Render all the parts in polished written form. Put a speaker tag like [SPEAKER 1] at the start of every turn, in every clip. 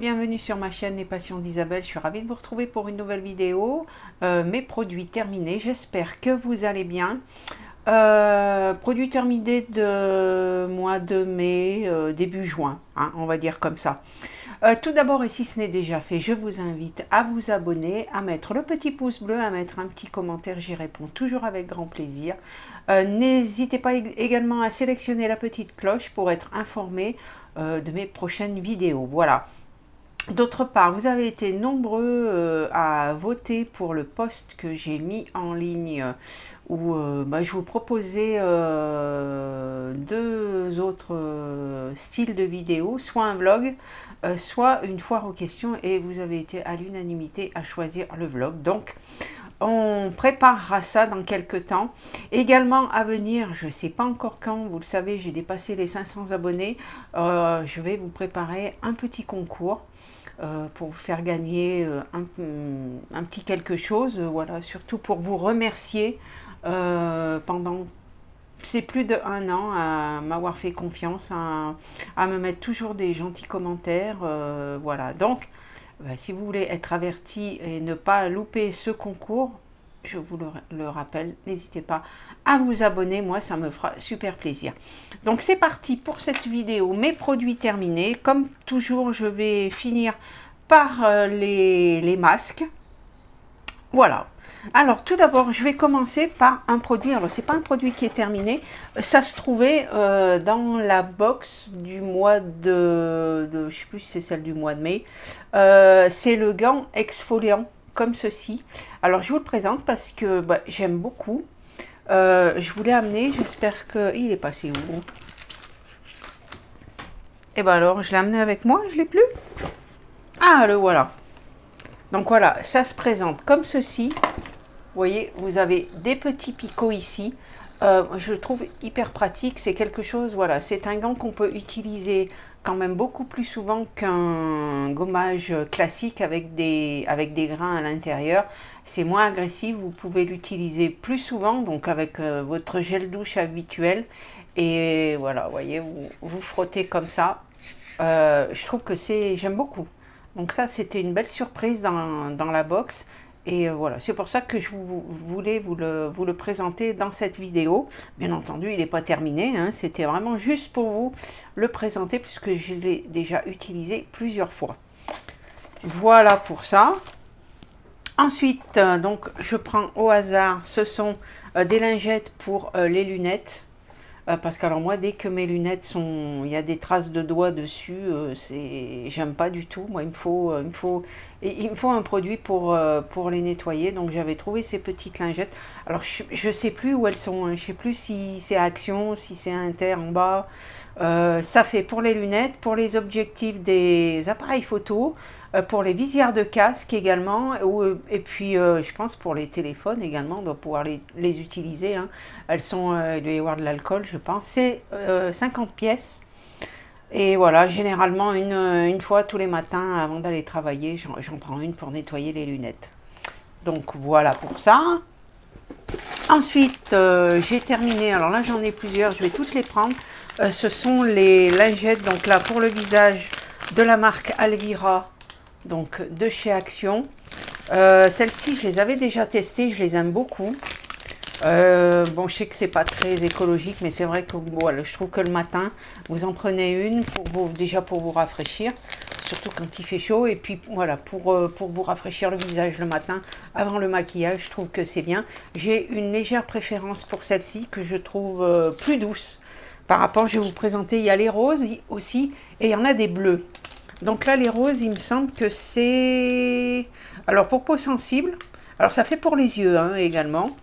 [SPEAKER 1] bienvenue sur ma chaîne Les Passions d'Isabelle. Je suis ravie de vous retrouver pour une nouvelle vidéo. Mes produits terminés, j'espère que vous allez bien. Produits terminés de mois de mai, début juin, hein, on va dire comme ça. Tout d'abord, et si ce n'est déjà fait, je vous invite à vous abonner, à mettre le petit pouce bleu, à mettre un petit commentaire, j'y réponds toujours avec grand plaisir. N'hésitez pas également à sélectionner la petite cloche pour être informé de mes prochaines vidéos. Voilà. D'autre part, vous avez été nombreux à voter pour le post que j'ai mis en ligne où je vous proposais deux autres styles de vidéos, soit un vlog, soit une foire aux questions, et vous avez été à l'unanimité à choisir le vlog. Donc, on préparera ça dans quelques temps. Également à venir, je ne sais pas encore quand, vous le savez, j'ai dépassé les 500 abonnés. Je vais vous préparer un petit concours pour vous faire gagner un petit quelque chose. Voilà, surtout pour vous remercier pendant c'est plus de 1 an à m'avoir fait confiance, à me mettre toujours des gentils commentaires. Voilà, donc si vous voulez être averti et ne pas louper ce concours, je vous le rappelle, n'hésitez pas à vous abonner, moi ça me fera super plaisir. Donc c'est parti pour cette vidéo, mes produits terminés. Comme toujours, je vais finir par les masques. Voilà. Alors tout d'abord, je vais commencer par un produit. Alors c'est pas un produit qui est terminé, ça se trouvait dans la box du mois de je sais plus si c'est celle du mois de mai. C'est le gant exfoliant comme ceci. Alors je vous le présente parce que j'aime beaucoup. Je voulais amener, j'espère qu'il est passé où. Et ben alors, je l'ai amené avec moi, je l'ai plus. Ah, le voilà. Donc voilà, ça se présente comme ceci. Vous voyez, vous avez des petits picots ici. Je le trouve hyper pratique. C'est quelque chose, voilà, c'est un gant qu'on peut utiliser quand même beaucoup plus souvent qu'un gommage classique avec des grains à l'intérieur. C'est moins agressif, vous pouvez l'utiliser plus souvent, donc avec votre gel douche habituel. Et voilà, vous voyez, vous frottez comme ça. Je trouve que j'aime beaucoup. Donc ça, c'était une belle surprise dans la box. Et voilà, c'est pour ça que je voulais vous le présenter dans cette vidéo. Bien entendu, il n'est pas terminé, hein, c'était vraiment juste pour vous le présenter puisque je l'ai déjà utilisé plusieurs fois. Voilà pour ça. Ensuite, donc, je prends au hasard, ce sont des lingettes pour les lunettes. Parce que alors moi, dès que mes lunettes il y a des traces de doigts dessus, j'aime pas du tout. Moi, il me faut un produit pour les nettoyer. Donc j'avais trouvé ces petites lingettes. Alors je sais plus où elles sont, hein. Je sais plus si c'est Action, si c'est Inter en bas. Ça fait pour les lunettes, pour les objectifs des appareils photo, pour les visières de casque également, et puis je pense pour les téléphones également, on doit pouvoir les utiliser, hein. Elles sont, il doit y avoir de l'alcool je pense, c'est 50 pièces. Et voilà, généralement une fois tous les matins avant d'aller travailler, j'en prends une pour nettoyer les lunettes. Donc voilà pour ça. Ensuite, j'ai terminé, alors là j'en ai plusieurs, je vais toutes les prendre. Ce sont les lingettes, donc là pour le visage de la marque Alvira, donc de chez Action. Celles-ci, je les avais déjà testées, je les aime beaucoup. Bon, je sais que c'est pas très écologique, mais c'est vrai que voilà, je trouve que le matin, vous en prenez une déjà pour vous rafraîchir, surtout quand il fait chaud, et puis voilà, pour vous rafraîchir le visage le matin avant le maquillage, je trouve que c'est bien. J'ai une légère préférence pour celle-ci que je trouve plus douce. Par rapport, je vais vous présenter, il y a les roses aussi, et il y en a des bleus. Donc là, les roses, il me semble que c'est... Alors, pour peau sensible, alors ça fait pour les yeux hein, également.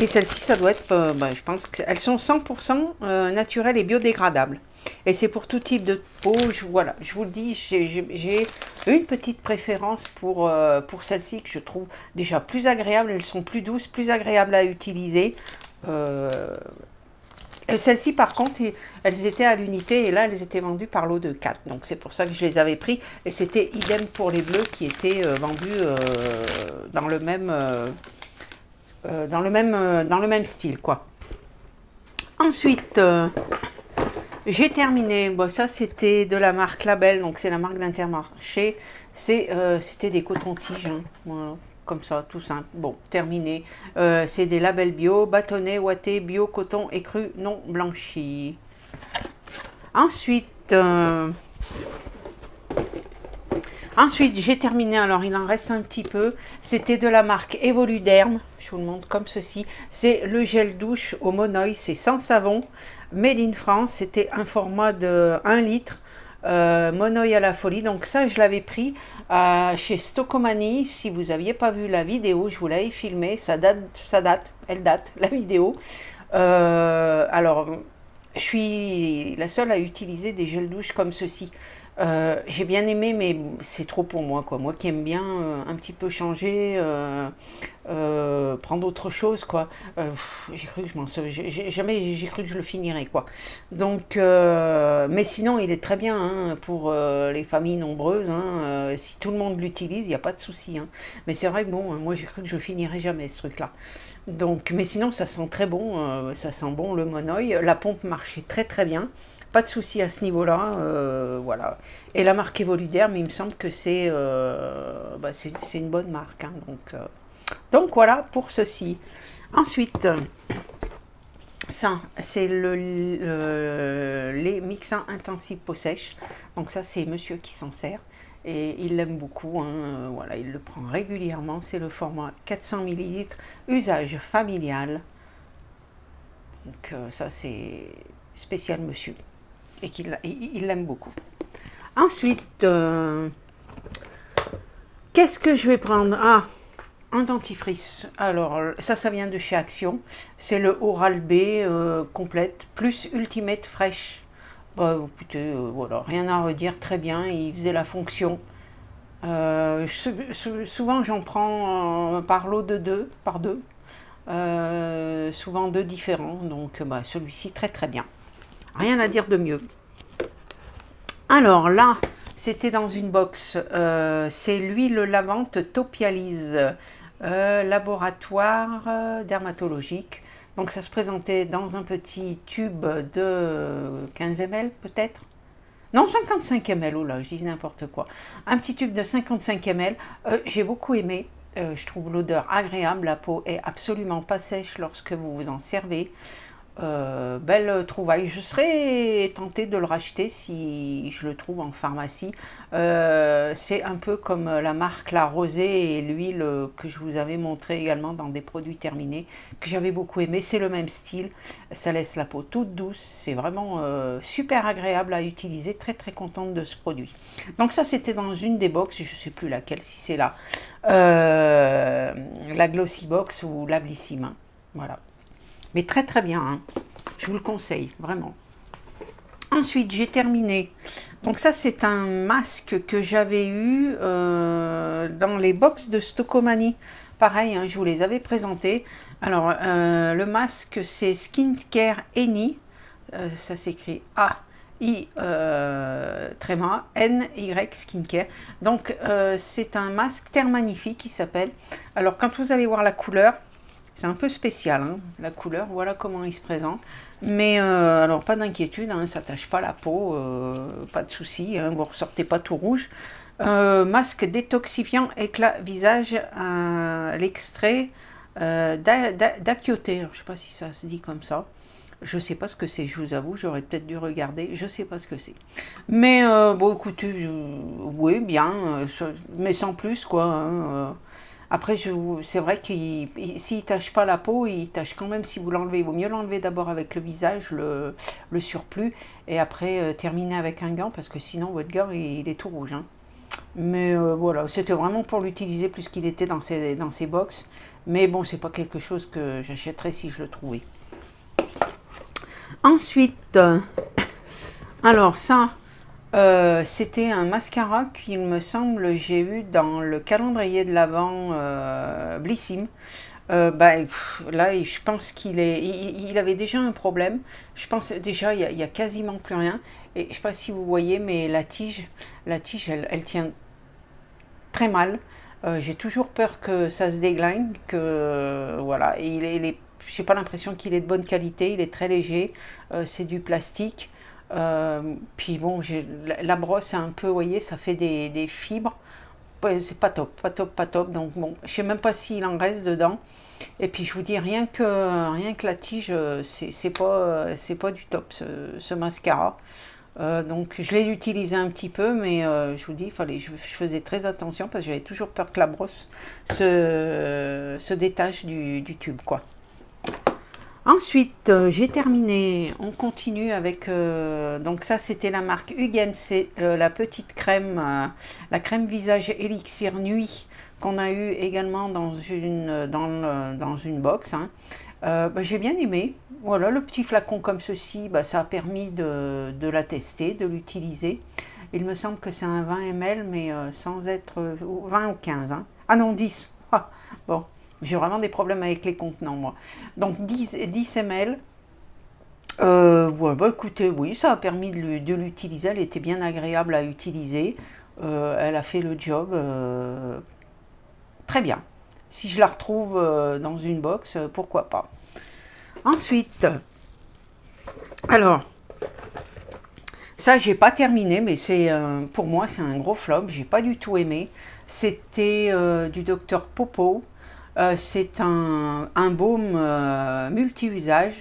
[SPEAKER 1] Et celle-ci, ça doit être, je pense qu'elles sont 100% naturelles et biodégradables. Et c'est pour tout type de peau. Voilà, je vous le dis, j'ai une petite préférence pour celles-ci que je trouve déjà plus agréables. Elles sont plus douces, plus agréables à utiliser. Celles-ci, par contre, elles étaient à l'unité et là, elles étaient vendues par lot de 4. Donc, c'est pour ça que je les avais pris. Et c'était idem pour les bleus qui étaient vendus dans le même style, quoi. Ensuite, J'ai terminé. Bon, ça, c'était de la marque Label, donc c'est la marque d'Intermarché. C'était des cotons-tiges, hein. Voilà, comme ça, tout simple. Bon, terminé. C'est des labels bio, bâtonnets, ouatés, bio, coton écru, non blanchi. Ensuite, j'ai terminé, alors il en reste un petit peu. C'était de la marque Evoluderm, je vous le montre comme ceci. C'est le gel douche au monoï, c'est sans savon, made in France. C'était un format de 1 litre, monoï à la folie. Donc ça, je l'avais pris chez Stocomanie. Si vous n'aviez pas vu la vidéo, je vous l'avais filmé. Elle date, la vidéo. Alors, je suis la seule à utiliser des gels douche comme ceci. J'ai bien aimé, mais c'est trop pour moi, quoi. Moi qui aime bien un petit peu changer, prendre autre chose, quoi. J'ai cru que je m'en jamais j'ai cru que je le finirais, quoi. Donc, mais sinon, il est très bien, hein, pour les familles nombreuses, hein. Si tout le monde l'utilise, il n'y a pas de souci, hein. Mais c'est vrai que bon, moi j'ai cru que je finirais jamais ce truc-là. Donc, mais sinon, ça sent très bon, ça sent bon le monoï. La pompe marchait très très bien. Pas de souci à ce niveau-là, voilà. Et la marque Evoluderm, il me semble que c'est une bonne marque, hein, donc voilà pour ceci. Ensuite, ça, c'est le lait mixant intensif peau sèche. Donc ça, c'est monsieur qui s'en sert. Et il l'aime beaucoup, hein, voilà, il le prend régulièrement. C'est le format 400 ml, usage familial. Donc ça, c'est spécial monsieur. Et qu'il l'aime beaucoup. Ensuite, qu'est-ce que je vais prendre? Ah, un dentifrice. Alors, ça vient de chez Action. C'est le Oral-B complète, plus Ultimate Fresh. Bah, écoutez, voilà, rien à redire, très bien, il faisait la fonction. Souvent, j'en prends par lot de deux, par deux. Souvent deux différents, donc bah, celui-ci, très très bien. Rien à dire de mieux. Alors là, c'était dans une box. C'est l'huile lavante Topialise, laboratoire dermatologique. Donc ça se présentait dans un petit tube de 15 ml peut-être. Non, 55 ml, oh là, je dis n'importe quoi. Un petit tube de 55 ml. J'ai beaucoup aimé. Je trouve l'odeur agréable. La peau est absolument pas sèche lorsque vous vous en servez. Belle trouvaille. Je serais tentée de le racheter si je le trouve en pharmacie. C'est un peu comme la marque La Rosée et l'huile que je vous avais montré également dans des produits terminés, que j'avais beaucoup aimé. C'est le même style, ça laisse la peau toute douce, c'est vraiment super agréable à utiliser. Très très contente de ce produit. Donc ça, c'était dans une des box, je ne sais plus laquelle, si c'est là, la Glossy Box ou la Bellissime, voilà. Mais très très bien, hein. Je vous le conseille, vraiment. Ensuite, j'ai terminé. Donc ça, c'est un masque que j'avais eu dans les box de Stocomanie. Pareil, hein, je vous les avais présentés. Alors, le masque, c'est Skincare Any. Ça s'écrit A-I tréma N-Y Skincare. Donc, c'est un masque Terre Magnifique qui s'appelle. Alors, quand vous allez voir la couleur, c'est un peu spécial, hein, la couleur, voilà comment il se présente. Mais alors, pas d'inquiétude, hein, ça ne tâche pas la peau, pas de souci, hein, vous ne ressortez pas tout rouge. Masque détoxifiant éclat visage, l'extrait d'Akioté. Je ne sais pas si ça se dit comme ça. Je ne sais pas ce que c'est, je vous avoue, j'aurais peut-être dû regarder, je ne sais pas ce que c'est. Mais bon, écoutez, oui, bien, mais sans plus, quoi, hein. Après, c'est vrai que s'il ne tâche pas la peau, il tâche quand même si vous l'enlevez. Il vaut mieux l'enlever d'abord avec le visage, le surplus, et après terminer avec un gant, parce que sinon votre gant il est tout rouge, hein. Mais voilà, c'était vraiment pour l'utiliser plus qu'il était dans ces box. Mais bon, c'est pas quelque chose que j'achèterais si je le trouvais. Ensuite, alors ça, c'était un mascara qu'il me semble j'ai eu dans le calendrier de l'Avent Bellissime. Là, je pense il avait déjà un problème. Je pense déjà il y a quasiment plus rien. Et je ne sais pas si vous voyez, mais la tige, elle tient très mal. J'ai toujours peur que ça se déglingue, que voilà. Et j'ai pas l'impression qu'il est de bonne qualité. Il est très léger. C'est du plastique. Puis bon, la brosse est un peu, vous voyez, ça fait des fibres. Ouais, c'est pas top, pas top, pas top. Donc bon, je sais même pas s'il en reste dedans. Et puis je vous dis, rien que la tige, c'est pas du top ce mascara. Donc je l'ai utilisé un petit peu, mais je vous dis, je faisais très attention parce que j'avais toujours peur que la brosse se détache du tube, quoi. Ensuite, j'ai terminé. On continue avec. Donc ça, c'était la marque Hugen, c'est la petite crème, la crème visage élixir nuit qu'on a eu également dans une box, hein. J'ai bien aimé. Voilà, le petit flacon comme ceci, ça a permis de la tester, de l'utiliser. Il me semble que c'est un 20 ml, mais sans être 20 ou 15. Hein. Ah non, 10. Ah, bon, j'ai vraiment des problèmes avec les contenants, moi. Donc 10 ml. Ouais, écoutez, oui, ça a permis de l'utiliser. Elle était bien agréable à utiliser. Elle a fait le job très bien. Si je la retrouve dans une box, pourquoi pas. Ensuite, alors, ça j'ai pas terminé, mais c'est pour moi c'est un gros flop. J'ai pas du tout aimé. C'était du Dr Popo. C'est un baume multi-usage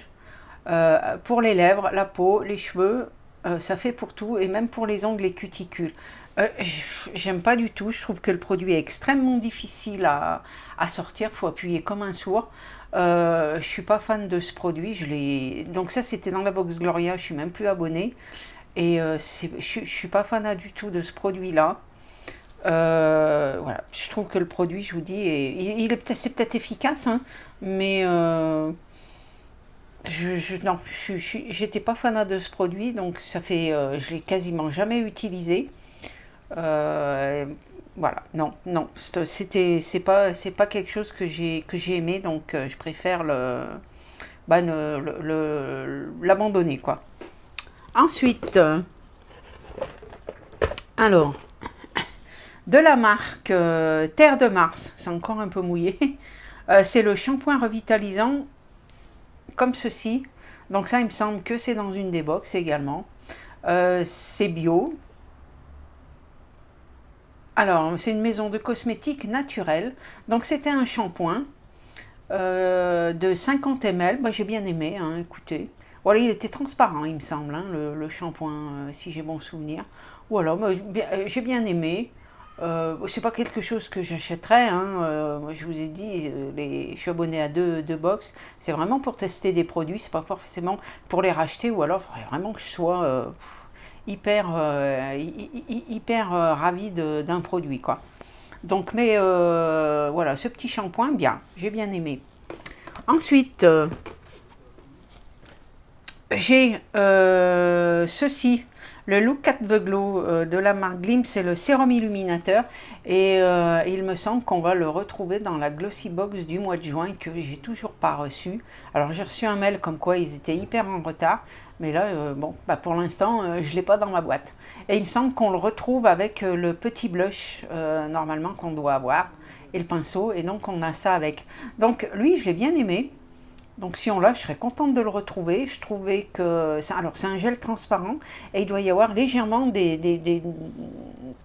[SPEAKER 1] pour les lèvres, la peau, les cheveux. Ça fait pour tout et même pour les ongles et cuticules. J'aime pas du tout. Je trouve que le produit est extrêmement difficile à sortir. Il faut appuyer comme un sourd. Je suis pas fan de ce produit. Donc ça c'était dans la box Gloria. Je suis même plus abonnée et je suis pas fan du tout de ce produit là. Voilà, je trouve que le produit, je vous dis, c'est peut-être efficace, hein, mais non, j'étais pas fanat de ce produit, donc ça fait, je l'ai quasiment jamais utilisé. Voilà, non, non, c'est pas quelque chose que j'ai aimé, donc je préfère l'abandonner, quoi. Ensuite, alors, de la marque Terre de Mars, c'est encore un peu mouillé. C'est le shampoing revitalisant comme ceci. Donc ça, il me semble que c'est dans une des box également. C'est bio. Alors, c'est une maison de cosmétiques naturelle. Donc c'était un shampoing de 50 ml. J'ai bien aimé, hein, écoutez. Voilà, il était transparent, il me semble, hein, le shampoing, si j'ai bon souvenir. Voilà, j'ai bien aimé. C'est pas quelque chose que j'achèterais, hein. Je vous ai dit, je suis abonné à deux box. C'est vraiment pour tester des produits, c'est pas forcément pour les racheter, ou alors il faudrait vraiment que je sois hyper ravi d'un produit, quoi. Donc, mais voilà, ce petit shampoing, bien, j'ai bien aimé. Ensuite, j'ai ceci. Le Look at the Glow de la marque Glimpse, c'est le sérum illuminateur et il me semble qu'on va le retrouver dans la Glossy Box du mois de juin que j'ai toujours pas reçu. Alors j'ai reçu un mail comme quoi ils étaient hyper en retard, mais là bon, pour l'instant je l'ai pas dans ma boîte. Et il me semble qu'on le retrouve avec le petit blush normalement qu'on doit avoir et le pinceau, et donc on a ça avec. Donc lui je l'ai bien aimé. Donc si on l'a, je serais contente de le retrouver. Je trouvais que... Alors c'est un gel transparent et il doit y avoir légèrement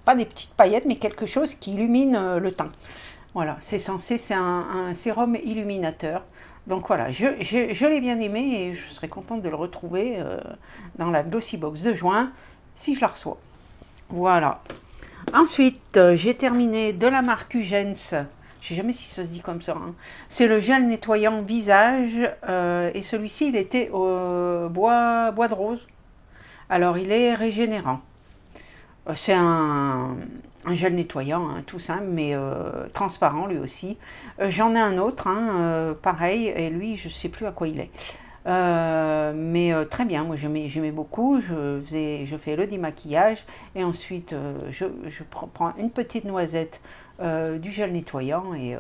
[SPEAKER 1] pas des petites paillettes, mais quelque chose qui illumine le teint. Voilà, c'est un sérum illuminateur. Donc voilà, je l'ai bien aimé et je serais contente de le retrouver dans la Glossy Box de juin, si je la reçois. Voilà. Ensuite, j'ai terminé de la marque Hugens. Je ne sais jamais si ça se dit comme ça. Hein. C'est le gel nettoyant visage. Et celui-ci, il était au bois de rose. Alors, il est régénérant. C'est un gel nettoyant, hein, tout simple, mais transparent lui aussi. J'en ai un autre, hein, pareil, et lui, je ne sais plus à quoi il est. Mais très bien, moi j'aimais beaucoup. Je fais le démaquillage et ensuite je prends une petite noisette, du gel nettoyant et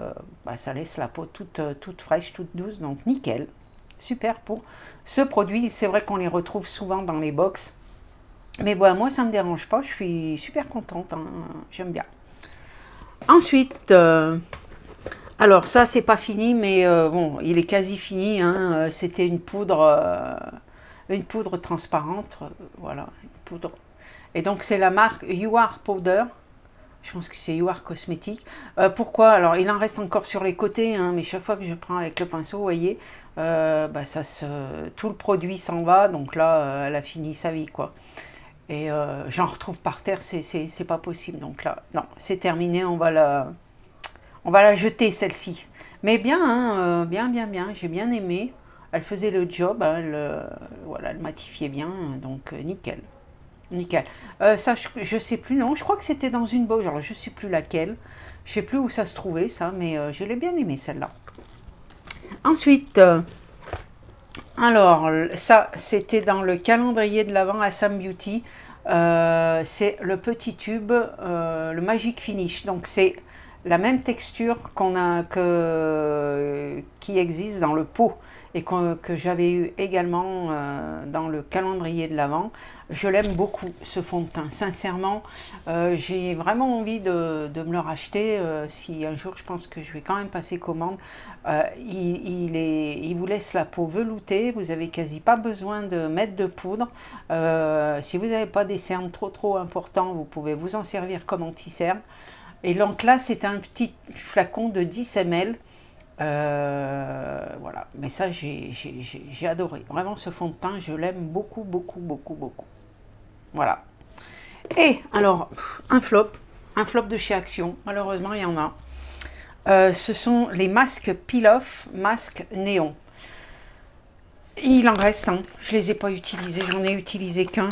[SPEAKER 1] ça laisse la peau toute fraîche, toute douce, donc nickel. Super pour ce produit. C'est vrai qu'on les retrouve souvent dans les box, mais bon, moi ça me dérange pas, je suis super contente, hein, j'aime bien. Ensuite, alors ça c'est pas fini, mais bon, il est quasi fini, hein. C'était une poudre une poudre transparente, voilà, une poudre. Et donc c'est la marque You Are Powder. Je pense que c'est You Are Cosmétique. Pourquoi? Alors il en reste encore sur les côtés, hein, mais chaque fois que je prends avec le pinceau, vous voyez, bah, tout le produit s'en va. Donc là, elle a fini sa vie, quoi. Et j'en retrouve par terre, c'est pas possible. Donc là, non, c'est terminé, on va la jeter, celle-ci. Mais bien, hein, bien, bien, bien, j'ai bien aimé. Elle faisait le job, hein, voilà, elle matifiait bien, donc nickel. Nickel. Ça, je sais plus, non, je crois que c'était dans une box, alors je sais plus laquelle. Je sais plus où ça se trouvait, ça, mais je l'ai bien aimé, celle-là. Ensuite, alors, ça, c'était dans le calendrier de l'Avent à Sam Beauty. C'est le petit tube, le Magic Finish. Donc, c'est la même texture qui existe dans le pot et que j'avais eu également dans le calendrier de l'Avent. Je l'aime beaucoup, ce fond de teint. Sincèrement, j'ai vraiment envie de me le racheter. Si un jour, je pense que je vais quand même passer commande. Il vous laisse la peau veloutée. Vous n'avez quasi pas besoin de mettre de poudre. Si vous n'avez pas des cernes trop importants, vous pouvez vous en servir comme anti-cerne. Et donc là, c'est un petit flacon de 10 ml. Voilà, mais ça j'ai adoré. Vraiment, ce fond de teint, je l'aime beaucoup, beaucoup, beaucoup, beaucoup. Voilà. Et alors, un flop de chez Action. Malheureusement, il y en a. Ce sont les masques peel-off, masques néon. Il en reste, hein. Je les ai pas utilisés, j'en ai utilisé qu'un.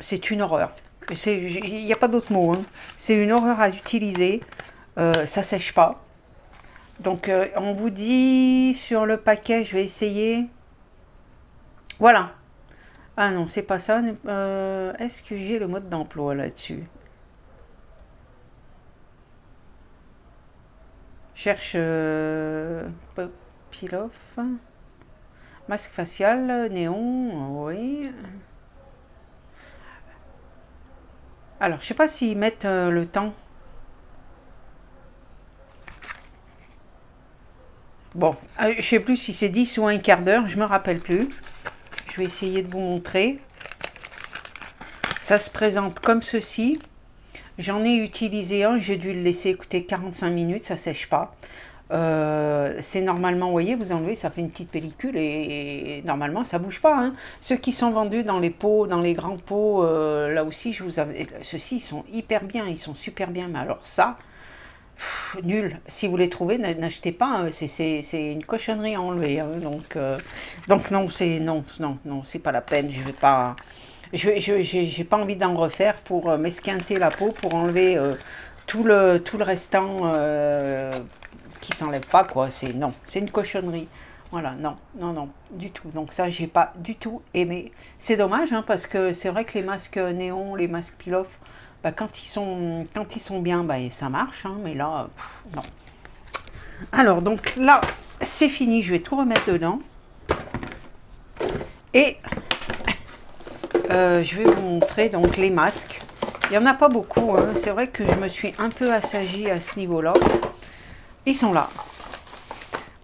[SPEAKER 1] C'est une horreur. Il n'y a pas d'autre mot, hein. C'est une horreur à utiliser. Ça sèche pas. Donc, on vous dit sur le paquet, je vais essayer. Voilà. Ah non, c'est pas ça. Est-ce que j'ai le mode d'emploi là-dessus? Cherche peel-off. Masque facial, néon, oui. Alors, je sais pas s'ils mettent le temps. Bon, je sais plus si c'est 10 ou un quart d'heure, je me rappelle plus. Je vais essayer de vous montrer. Ça se présente comme ceci. J'en ai utilisé un, j'ai dû le laisser écouter 45 minutes, ça sèche pas. C'est normalement, vous voyez, vous enlevez, ça fait une petite pellicule et normalement ça bouge pas, hein. Ceux qui sont vendus dans les pots, dans les grands pots, là aussi, ceux-ci sont hyper bien, ils sont super bien, mais alors ça, nul. Si vous les trouvez, n'achetez pas, hein. C'est une cochonnerie à enlever, hein. Donc non, c'est pas la peine, je vais pas... J'ai pas envie d'en refaire pour m'esquinter la peau, pour enlever tout le restant qui s'enlève pas, quoi. Non, c'est une cochonnerie. Voilà, non, du tout. Donc ça, j'ai pas du tout aimé. C'est dommage, hein, parce que c'est vrai que les masques néons, les masques peel-off, bah, quand ils sont bien, bah, ça marche, hein, mais là, non. Alors, donc là, c'est fini, je vais tout remettre dedans. Et je vais vous montrer donc les masques. Il n'y en a pas beaucoup, hein. C'est vrai que je me suis un peu assagie à ce niveau-là. Ils sont là.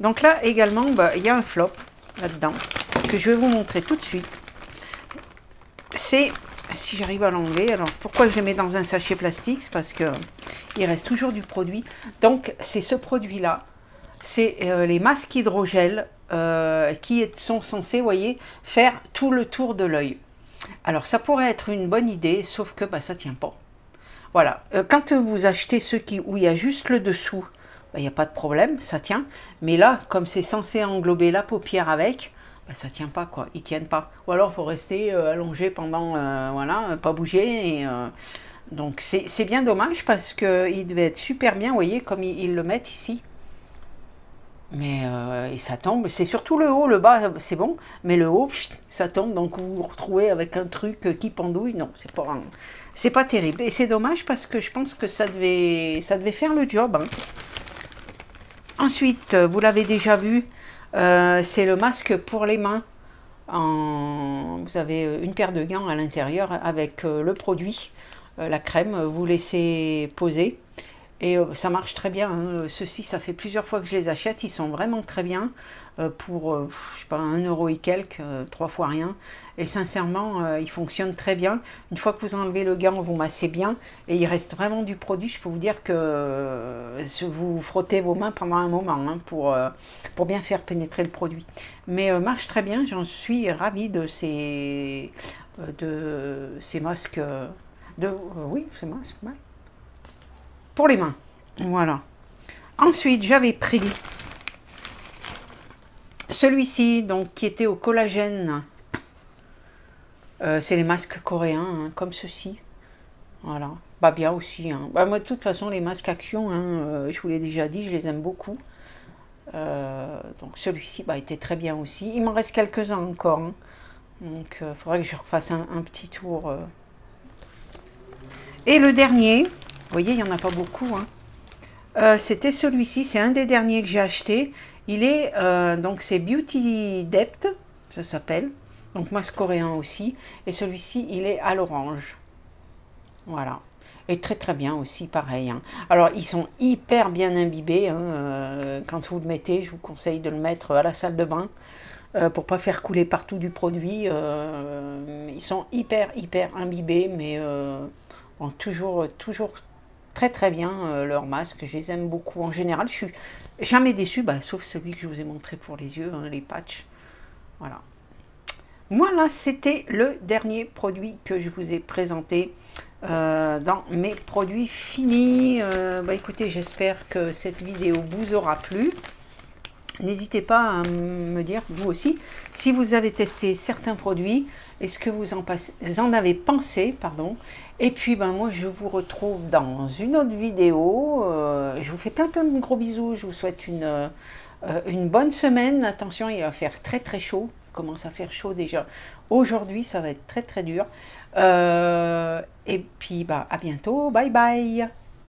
[SPEAKER 1] Donc là également, bah, il y a un flop là-dedans que je vais vous montrer tout de suite. C'est, si j'arrive à l'enlever, alors pourquoi je les mets dans un sachet plastique? C'est parce que il reste toujours du produit. Donc c'est ce produit-là. C'est les masques hydrogel qui sont censés, vous voyez, faire tout le tour de l'œil. Alors ça pourrait être une bonne idée, sauf que bah, ça tient pas. Voilà, quand vous achetez ceux où il y a juste le dessous, il n'y a pas de problème, ça tient. Mais là, comme c'est censé englober la paupière avec, bah, ça tient pas, quoi. Ils tiennent pas. Ou alors, il faut rester allongé pendant, voilà, pas bouger. Donc, c'est bien dommage parce qu'il devait être super bien, vous voyez, comme ils le mettent ici. Mais ça tombe. C'est surtout le haut, le bas, c'est bon. Mais le haut, ça tombe. Donc, vous vous retrouvez avec un truc qui pendouille. Non, c'est pas terrible. Et c'est dommage parce que je pense que ça devait faire le job, hein. Ensuite, vous l'avez déjà vu, c'est le masque pour les mains. Vous avez une paire de gants à l'intérieur avec le produit, la crème, vous laissez poser. Et ça marche très bien, hein. Ceux-ci, ça fait plusieurs fois que je les achète. Ils sont vraiment très bien pour, je sais pas, 1 € et quelques, 3 fois rien. Et sincèrement, ils fonctionnent très bien. Une fois que vous enlevez le gant, vous massez bien. Et il reste vraiment du produit. Je peux vous dire que vous frottez vos mains pendant un moment, hein, pour bien faire pénétrer le produit. Mais marche très bien. J'en suis ravie de ces masques. Oui, ces masques, ouais, pour les mains. Voilà. Ensuite, j'avais pris celui-ci, donc qui était au collagène. C'est les masques coréens, hein, comme ceci. Voilà. Bah bien aussi, hein. Bah, moi, de toute façon, les masques action, hein, je vous l'ai déjà dit, je les aime beaucoup. Donc celui-ci bah, était très bien aussi. Il m'en reste quelques-uns encore, hein. Donc il faudrait que je refasse un petit tour. Et le dernier, vous voyez, il n'y en a pas beaucoup, hein. C'était celui-ci, c'est un des derniers que j'ai acheté. Il est, donc c'est Beauty Depth, ça s'appelle. Donc masque coréen aussi. Et celui-ci, il est à l'orange. Voilà. Et très très bien aussi, pareil, hein. Alors, ils sont hyper bien imbibés, hein. Quand vous le mettez, je vous conseille de le mettre à la salle de bain. Pour pas faire couler partout du produit. Ils sont hyper imbibés, mais bon, toujours très très bien leurs masques. Je les aime beaucoup. En général, je suis jamais déçue, bah, sauf celui que je vous ai montré pour les yeux, hein, les patchs. Voilà. Voilà, c'était le dernier produit que je vous ai présenté dans mes produits finis. Bah, écoutez, j'espère que cette vidéo vous aura plu. N'hésitez pas à me dire, vous aussi, si vous avez testé certains produits, et ce que vous en avez pensé, pardon. Et puis, ben, moi, je vous retrouve dans une autre vidéo. Je vous fais plein de gros bisous. Je vous souhaite une bonne semaine. Attention, il va faire très très chaud. Il commence à faire chaud déjà. Aujourd'hui, ça va être très très dur. Et puis, bah, à bientôt. Bye bye.